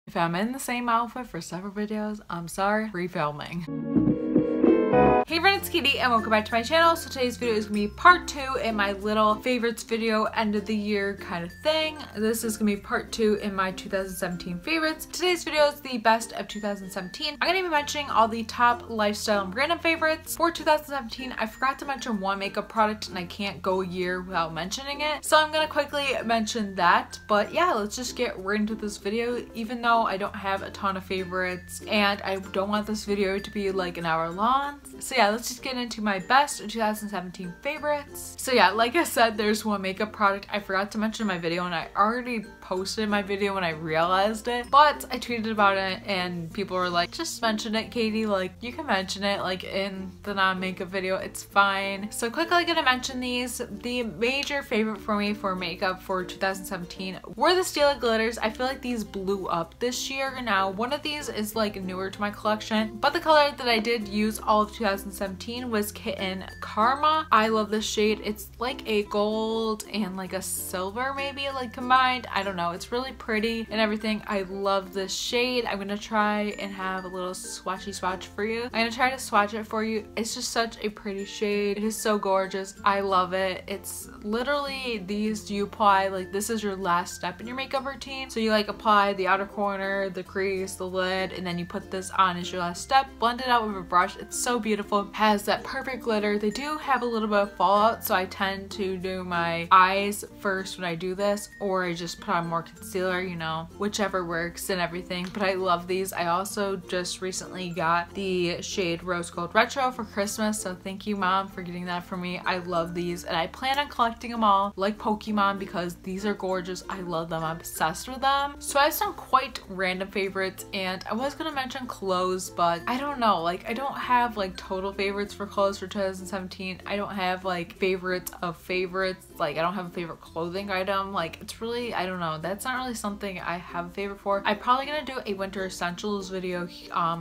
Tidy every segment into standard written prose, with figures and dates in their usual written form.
If I'm in the same outfit for several videos, I'm sorry, refilming. Hey friends, it's Katie and welcome back to my channel. So today's video is going to be part 2 in my little favorites video, end of the year kind of thing. This is going to be part 2 in my 2017 favorites. Today's video is the best of 2017. I'm going to be mentioning all the top lifestyle and random favorites. For 2017, I forgot to mention one makeup product and I can't go a year without mentioning it. So I'm going to quickly mention that. But yeah, let's just get right into this video. Even though I don't have a ton of favorites and I don't want this video to be like an hour long. So yeah, let's just get into my best 2017 favorites. So yeah, like I said, there's one makeup product I forgot to mention in my video and I already posted my video when I realized it, but I tweeted about it and people were like, just mention it, Katie, like you can mention it like in the non-makeup video, it's fine. So quickly gonna mention these. The major favorite for me for makeup for 2017 were the Stila glitters. I feel like these blew up this year. Now one of these is like newer to my collection, but the color that I did use all of 2017 was Kitten Karma. I love this shade. It's like a gold and like a silver maybe like combined. I don't know. It's really pretty and everything. I love this shade. I'm gonna try and have a little swatchy swatch for you. I'm gonna try to swatch it for you. It's just such a pretty shade. It is so gorgeous. I love it. It's literally these you apply, like this is your last step in your makeup routine. So you like apply the outer corner, the crease, the lid, and then you put this on as your last step. Blend it out with a brush. It's so beautiful. Has that perfect glitter. They do have a little bit of fallout, so I tend to do my eyes first when I do this, or I just put on more concealer, you know, whichever works and everything. But I love these. I also just recently got the shade Rose Gold Retro for Christmas, so thank you, Mom, for getting that for me. I love these and I plan on collecting them all like Pokemon because these are gorgeous. I love them. I'm obsessed with them. So I have some quite random favorites, and I was gonna mention clothes, but I don't know, like I don't have like total favorites for clothes for 2017. I don't have like favorites of favorites. Like I don't have a favorite clothing item. Like it's really, I don't know, that's not really something I have a favorite for. I'm probably gonna do a winter essentials video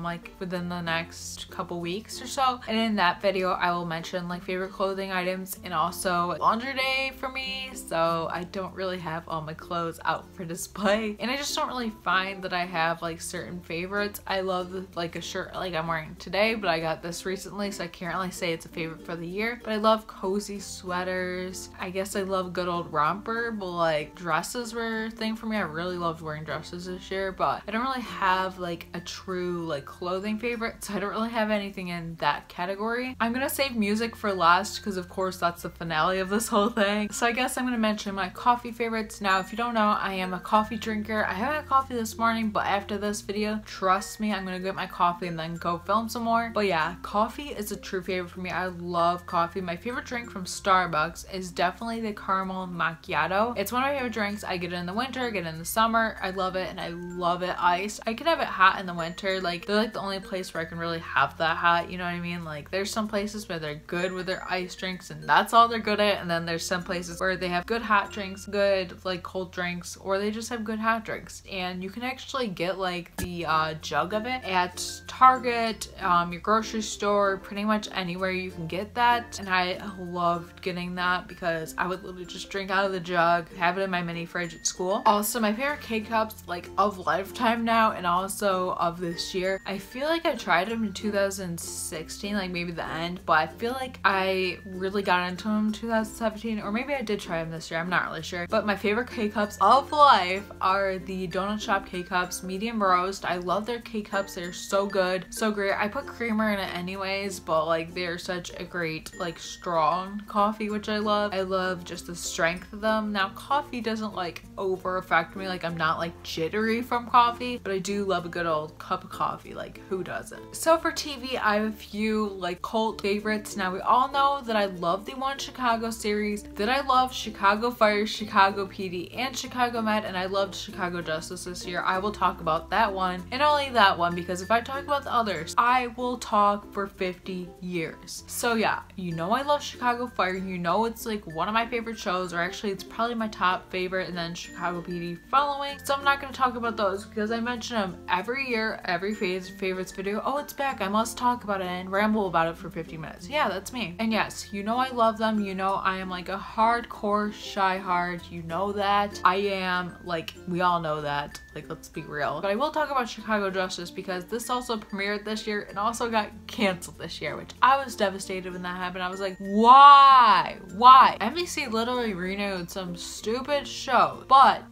like within the next couple weeks or so, and in that video I will mention like favorite clothing items and also laundry day for me. So I don't really have all my clothes out for display, and I just don't really find that I have like certain favorites. I love like a shirt like I'm wearing today, but I got this recently, so I can't really say it's a favorite for the year. But I love cozy sweaters. I guess I love good old romper, but like dresses were a thing for me. I really loved wearing dresses this year, but I don't really have like a true like clothing favorite, so I don't really have anything in that category. I'm gonna save music for last because of course that's the finale of this whole thing. So I guess I'm gonna mention my coffee favorites. Now if you don't know, I am a coffee drinker. I haven't had coffee this morning, but after this video, trust me, I'm gonna get my coffee and then go film some more. But yeah, coffee is a true favorite for me. I love coffee. My favorite drink from Starbucks is definitely the caramel macchiato. It's one of my favorite drinks. I get it in the winter, I get it in the summer. I love it, and I love it iced. I can have it hot in the winter. Like they're like the only place where I can really have that hot, you know what I mean? Like there's some places where they're good with their iced drinks and that's all they're good at, and then there's some places where they have good hot drinks, good like cold drinks, or they just have good hot drinks. And you can actually get like the jug of it at Target, your grocery store, pretty much anywhere you can get that. And I loved getting that because I would literally just drink out of the jug, have it in my mini fridge at school. Also my favorite K-cups like of lifetime now and also of this year. I feel like I tried them in 2016, like maybe the end, but I feel like I really got into them in 2017, or maybe I did try them this year, I'm not really sure. But my favorite K-cups of life are the Donut Shop K-cups, medium roast. I love their K-cups. They're so good, so great. I put creamer in it anyways, but like they're such a great like strong coffee, which I love. I love just the strength of them. Now coffee doesn't like over affect me, like I'm not like jittery from coffee, but I do love a good old cup of coffee. Like who doesn't? So for TV, I have a few like cult favorites. Now we all know that I love the One Chicago series, that I love Chicago Fire, Chicago PD, and Chicago Med, and I loved Chicago Justice this year. I will talk about that one and only that one, because if I talk about the others, I will talk for 50 years. So yeah, you know I love Chicago Fire. You know it's like one of my favorite shows, or actually it's probably my top favorite, and then Chicago PD following. So I'm not going to talk about those because I mention them every year, every favorites video. Oh, it's back, I must talk about it and ramble about it for 50 minutes. Yeah, that's me. And yes, you know I love them. You know I am like a hardcore shy hard. You know that. I am, like, we all know that. Like, let's be real. But I will talk about Chicago Justice because this also premiered this year and also got canceled this year, which I was devastated when that happened. I was like, why? Why? NBC literally renewed some stupid show,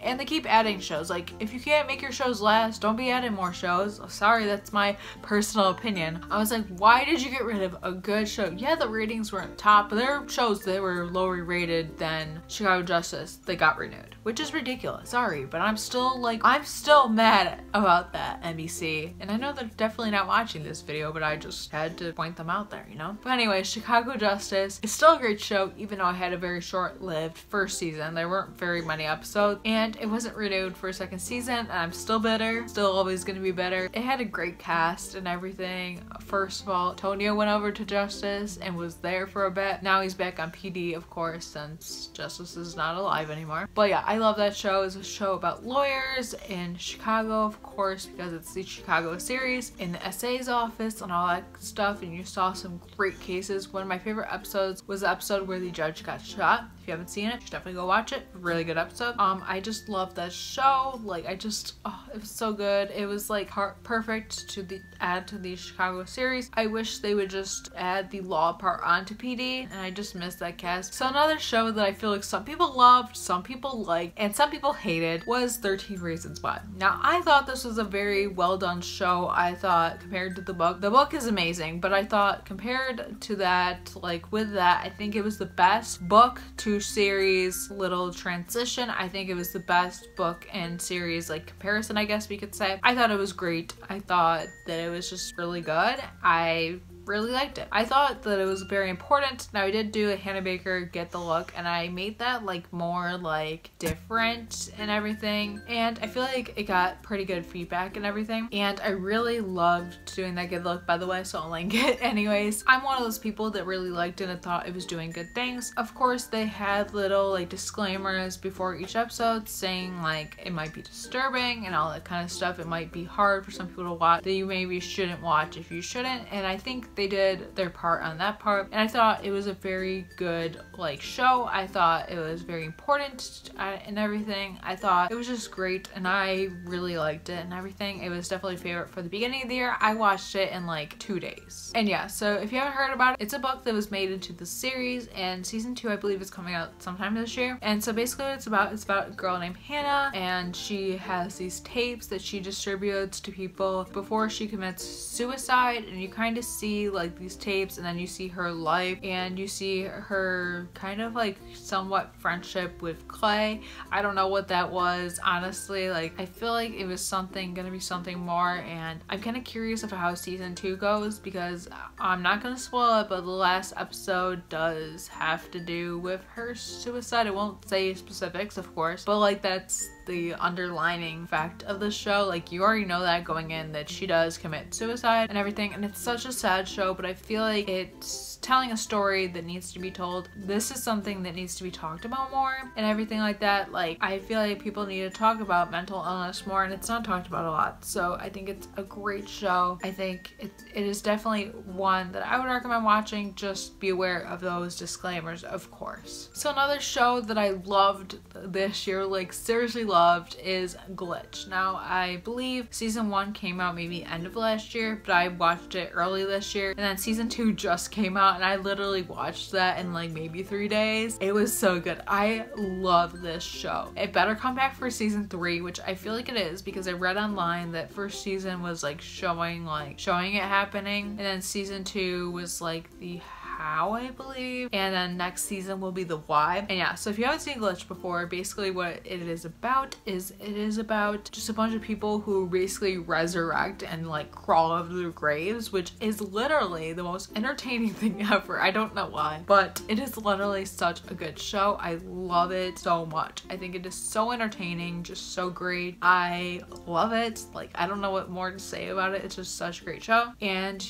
and they keep adding shows. Like, if you can't make your shows last, don't be adding more shows. Sorry, that's my personal opinion. I was like, why did you get rid of a good show? Yeah, the ratings weren't top, but there are shows that were lower rated than Chicago Justice. They got renewed, which is ridiculous. Sorry, but I'm still mad about that, NBC. And I know they're definitely not watching this video, but I just had to point them out there, you know? But anyway, Chicago Justice is still a great show, even though it had a very short-lived first season. There weren't very many episodes, and it wasn't renewed for a second season, and I'm still bitter. Still always gonna be bitter. It had a great cast and everything. First of all, Tonio went over to Justice and was there for a bit. Now he's back on PD, of course, since Justice is not alive anymore. But yeah, I love that show. It's a show about lawyers in Chicago, of course, because it's the Chicago series, in the SA's office and all that stuff, and you saw some great cases. One of my favorite episodes was the episode where the judge got shot. If you haven't seen it, you should definitely go watch it. Really good episode. I just love that show. Like, it was so good. It was like perfect to add to the Chicago series. I wish they would just add the law part onto PD, and I just miss that cast. So another show that I feel like some people loved, some people liked, and some people hated was 13 Reasons Why. Now, I thought this was a very well done show. I thought compared to the book is amazing, but I thought compared to that, like with that, I think it was the best book to series little transition. I think it was the best book and series like comparison, I guess we could say. I thought it was great. I thought that it was just really good. I really liked it. I thought that it was very important. Now, I did do a Hannah Baker Get the Look, and I made that like more like different and everything, and I feel like it got pretty good feedback and everything, and I really loved doing that Get the Look, by the way, so I'll link it anyways. I'm one of those people that really liked it and thought it was doing good things. Of course, they had little like disclaimers before each episode saying like it might be disturbing and all that kind of stuff. It might be hard for some people to watch, that you maybe shouldn't watch if you shouldn't, and I think they did their part on that part, and I thought it was a very good like show. I thought it was very important and everything. I thought it was just great, and I really liked it and everything. It was definitely a favorite for the beginning of the year. I watched it in like 2 days. And yeah, so if you haven't heard about it, it's a book that was made into the series, and season 2 I believe is coming out sometime this year. And so basically what it's about a girl named Hannah, and she has these tapes that she distributes to people before she commits suicide, and you kind of see like these tapes, and then you see her life, and you see her kind of like somewhat friendship with Clay. I don't know what that was, honestly. Like, I feel like it was gonna be something more, and I'm kind of curious of how season 2 goes, because I'm not gonna spoil it, but the last episode does have to do with her suicide. I won't say specifics, of course, but like that's the underlining fact of the show. Like, you already know that going in, that she does commit suicide and everything, and it's such a sad show, but I feel like it's telling a story that needs to be told. This is something that needs to be talked about more and everything like that. Like, I feel like people need to talk about mental illness more, and it's not talked about a lot. So I think it's a great show. I think it is definitely one that I would recommend watching. Just be aware of those disclaimers, of course. So another show that I loved this year, like seriously loved, is Glitch. Now, I believe season 1 came out maybe end of last year, but I watched it early this year, and then season 2 just came out, and I literally watched that in like maybe 3 days. It was so good. I love this show. It better come back for season 3, which I feel like it is, because I read online that first season was like showing it happening, and then season 2 was like the how, I believe, and then next season will be the why. And yeah, so if you haven't seen Glitch before, basically what it is about just a bunch of people who basically resurrect and like crawl over their graves, which is literally the most entertaining thing ever. I don't know why, but it is literally such a good show. I love it so much. I think it is so entertaining, just so great. I love it. Like, I don't know what more to say about it. It's just such a great show. And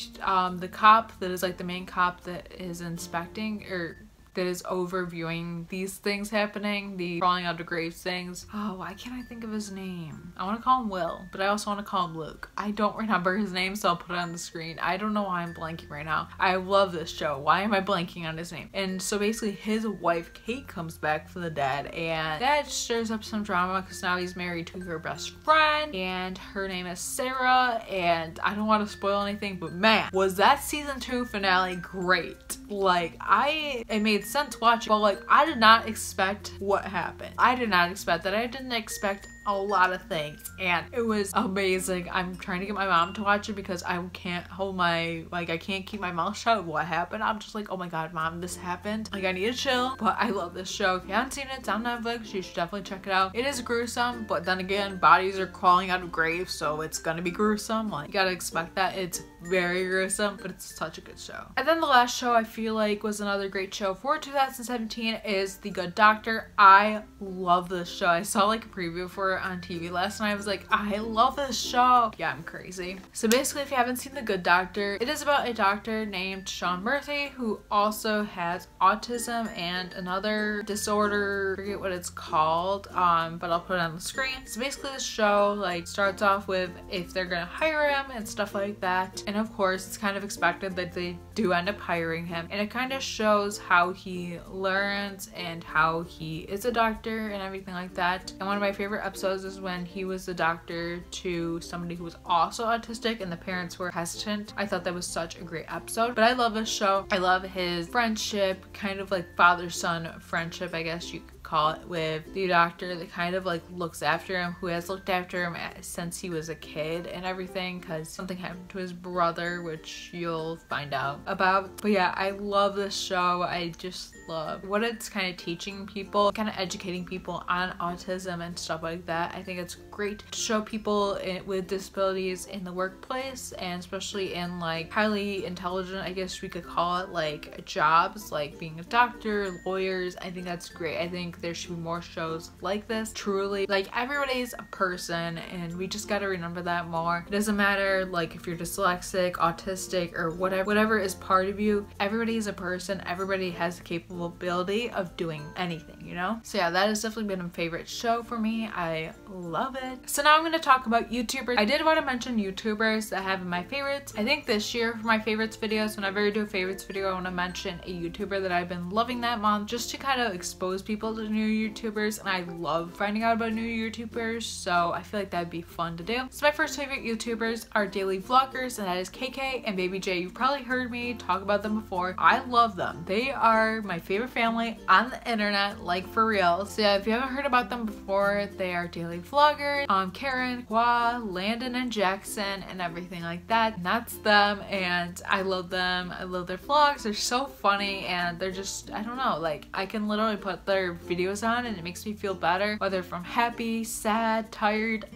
the cop that is like the main cop that is inspecting, or that is overviewing these things happening, the crawling out of graves things. Oh, why can't I think of his name? I want to call him Will, but I also want to call him Luke. I don't remember his name, so I'll put it on the screen. I don't know why I'm blanking right now. I love this show. Why am I blanking on his name? And so basically his wife Kate comes back for the dad, and that stirs up some drama because now he's married to her best friend, and her name is Sarah, and I don't want to spoil anything, but man, was that season 2 finale great. Like, it made sense watching, but like, I did not expect what happened. I did not expect that. I didn't expect a lot of things, and it was amazing. I'm trying to get my mom to watch it because I can't hold my, like, I can't keep my mouth shut. What happened? I'm just like, oh my god, mom, this happened. Like, I need to chill, but I love this show. If you haven't seen it, it's on Netflix. You should definitely check it out. It is gruesome, but then again, bodies are crawling out of graves, so it's gonna be gruesome. Like, you gotta expect that. It's very gruesome, but it's such a good show. And then the last show I feel like was another great show for 2017 is The Good Doctor. I love this show. I saw like a preview for it on TV last night. I was like, I love this show. Yeah, I'm crazy. So basically, if you haven't seen The Good Doctor, it is about a doctor named Sean Murphy who also has autism and another disorder, I forget what it's called, but I'll put it on the screen. So basically this show like starts off with if they're gonna hire him and stuff like that, and of course it's kind of expected that they do end up hiring him, and it kind of shows how he learns and how he is a doctor and everything like that. And one of my favorite episodes is when he was the doctor to somebody who was also autistic and the parents were hesitant. I thought that was such a great episode. But I love this show. I love his friendship, kind of like father-son friendship, I guess you could call it, with the doctor that kind of like looks after him, who has looked after him since he was a kid and everything, because something happened to his brother, which you'll find out about. But yeah, I love this show. I just love what it's kind of teaching people, kind of educating people on autism and stuff like that. I think it's great to show people with disabilities in the workplace, and especially in like highly intelligent, I guess we could call it, like jobs, like being a doctor, lawyers. I think that's great. I think there should be more shows like this. Truly, like, everybody's a person, and we just got to remember that more. It doesn't matter like if you're dyslexic, autistic, or whatever is part of you. Everybody is a person. Everybody has the capability of doing anything, you know? So yeah, that has definitely been a favorite show for me. I love it. So now I'm going to talk about YouTubers. I did want to mention YouTubers that have my favorites. I think this year for my favorites videos, whenever I do a favorites video, I want to mention a YouTuber that I've been loving that month, just to kind of expose people to new YouTubers, and I love finding out about new YouTubers, so I feel like that'd be fun to do. So my first favorite YouTubers are daily vloggers, and that is KK and Baby J. You've probably heard me talk about them before. I love them. They are my favorite family on the internet, like for real. So yeah, if you haven't heard about them before, they are daily vloggers. Karen, Hua, Landon, and Jackson, and everything like that. And that's them, and I love them. I love their vlogs. They're so funny, and they're just, I don't know, like, I can literally put their videos on and it makes me feel better, whether from happy, sad, tired,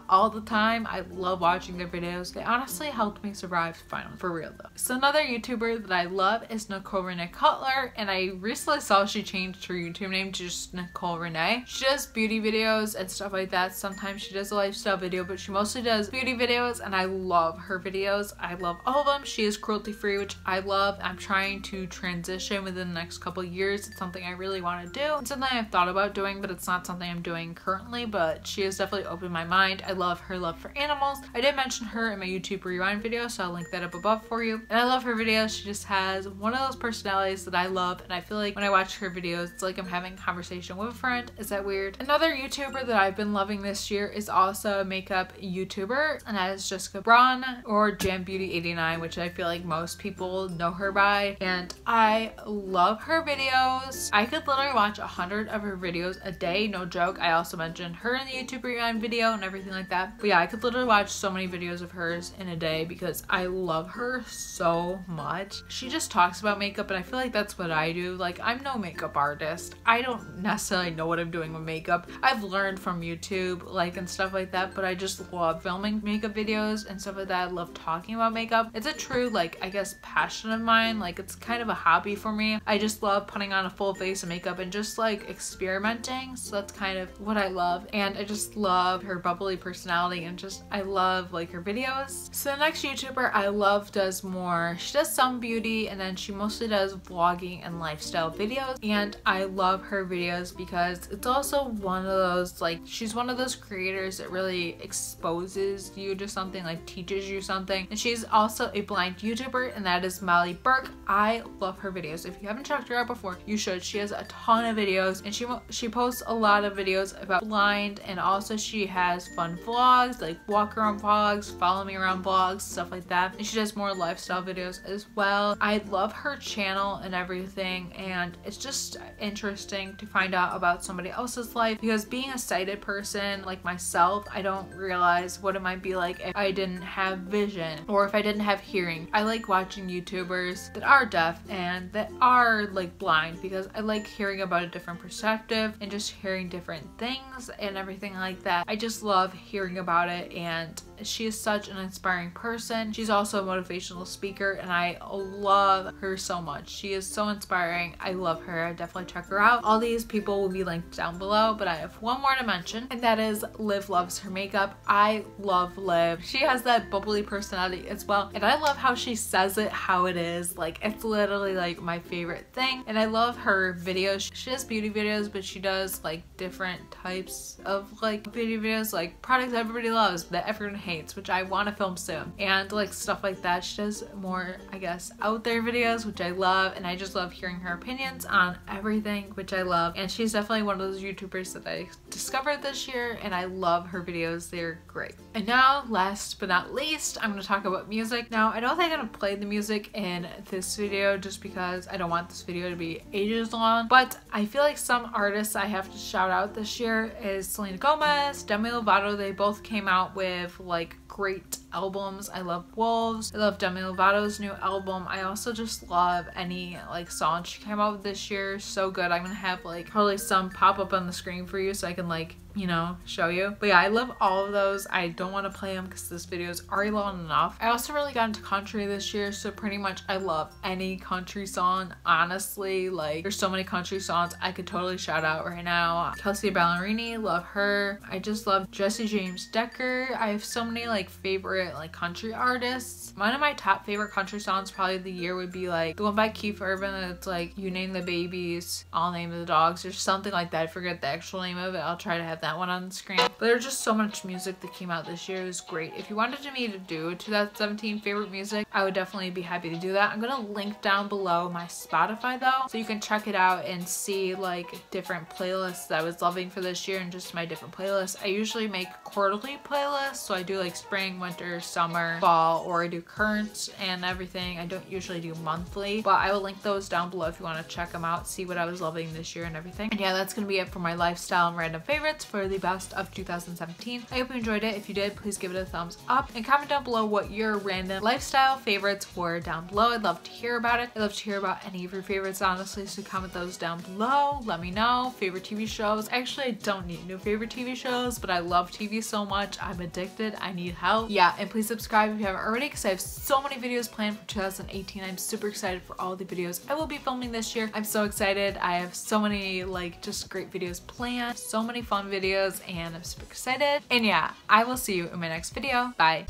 all the time. I love watching their videos. They honestly helped me survive finally, for real though. So another YouTuber that I love is Nicole Renee Cutler, and I recently saw she changed her YouTube name to just Nicole Renee. She does beauty videos and stuff like that. Sometimes she does a lifestyle video, but she mostly does beauty videos, and I love her videos. I love all of them. She is cruelty free, which I love. I'm trying to transition within the next couple years. It's something I really want to do. It's something I've thought about doing, but it's not something I'm doing currently, but she has definitely opened my mind. I love her love for animals. I did mention her in my YouTube rewind video, so I'll link that up above for you. And I love her videos. She just has one of those personalities that I love, and I feel like when I watch her videos, it's like I'm having a conversation with a friend. Is that weird? Another YouTuber that I've been loving this year is also a makeup YouTuber, and that is Jessica Braun, or Jam Beauty 89, which I feel like most people know her by, and I love her videos. I could literally watch 100 of her videos a day, no joke. I also mentioned her in the YouTube rewind video and everything like that. But yeah, I could literally watch so many videos of hers in a day because I love her so much. She just talks about makeup, and I feel like that's what I do. Like, I'm no makeup artist. I don't necessarily know what I'm doing with makeup. I've learned from YouTube, like, and stuff like that, but I just love filming makeup videos and stuff like that. I love talking about makeup. It's a true, like, I guess, passion of mine. Like, it's kind of a hobby for me. I just love putting on a full face of makeup and just like experimenting, so that's kind of what I love. And I just love her bubbly personality, and just I love like her videos. So the next YouTuber I love does more, she does some beauty, and then she mostly does vlogging and lifestyle videos, and I love her videos because it's also one of those, like, she's one of those creators that really exposes you to something, like teaches you something. And she's also a blind YouTuber, and that is Molly Burke. I love her videos. If you haven't checked her out before, you should. She has a ton of videos, and she posts a lot of videos about blind, and also she has fun vlogs, like walk around vlogs, follow me around vlogs, stuff like that. And she does more lifestyle videos as well. I love her channel and everything, and it's just interesting to find out about somebody else's life, because being a sighted person like myself, I don't realize what it might be like if I didn't have vision or if I didn't have hearing. I like watching YouTubers that are deaf and that are like blind, because I like hearing about a different perspective and just hearing different things and everything like that. I just love hearing about it, and she is such an inspiring person. She's also a motivational speaker, and I love her so much. She is so inspiring. I love her. I definitely check her out. All these people will be linked down below, but I have one more to mention, and that is Liv loves her makeup. I love Liv. She has that bubbly personality as well, and I love how she says it how it is. Like, it's literally like my favorite thing. And I love her videos. She does beauty videos, but she does like different types of like beauty videos, like products everybody loves that everyone hates, which I want to film soon, and like stuff like that. She does more, I guess, out there videos, which I love, and I just love hearing her opinions on everything, which I love. And she's definitely one of those YouTubers that I discovered this year, and I love her videos. They're great. And now, last but not least, I'm going to talk about music. Now, I don't think I'm going to play the music in this video just because I don't want this video to be ages long, but I feel like some artists I have to shout out this year is Selena Gomez, Demi Lovato. They both came out with like great albums. I love Wolves. I love Demi Lovato's new album. I also just love any like song she came out with this year. So good. I'm gonna have like probably some pop up on the screen for you so I can like, you know, show you. But yeah, I love all of those. I don't want to play them because this video is already long enough. I also really got into country this year, so pretty much I love any country song. Honestly, like there's so many country songs I could totally shout out right now. Kelsey Ballerini, love her. I just love Jesse James Decker. I have so many like favorite like country artists. One of my top favorite country songs probably of the year would be like the one by Keith Urban that's like You Name the Babies, I'll Name the Dogs, or something like that. I forget the actual name of it. I'll try to have that one on the screen. But there's just so much music that came out this year. It was great. If you wanted me to do 2017 favorite music, I would definitely be happy to do that. I'm gonna link down below my Spotify though, so you can check it out and see like different playlists that I was loving for this year and just my different playlists. I usually make quarterly playlists, so I do like spring, winter, summer, fall, or I do current and everything. I don't usually do monthly, but I will link those down below if you want to check them out, see what I was loving this year and everything. And yeah, that's gonna be it for my lifestyle and random favorites for the best of 2017. I hope you enjoyed it. If you did, please give it a thumbs up and comment down below what your random lifestyle favorites were down below. I'd love to hear about it. I'd love to hear about any of your favorites, honestly, so comment those down below. Let me know. Favorite TV shows. Actually, I don't need new favorite TV shows, but I love TV so much. I'm addicted. I need help. Yeah, and please subscribe if you haven't already, because I have so many videos planned for 2018. I'm super excited for all the videos I will be filming this year. I'm so excited. I have so many like just great videos planned, so many fun videos, and I'm super excited. And yeah, I will see you in my next video. Bye.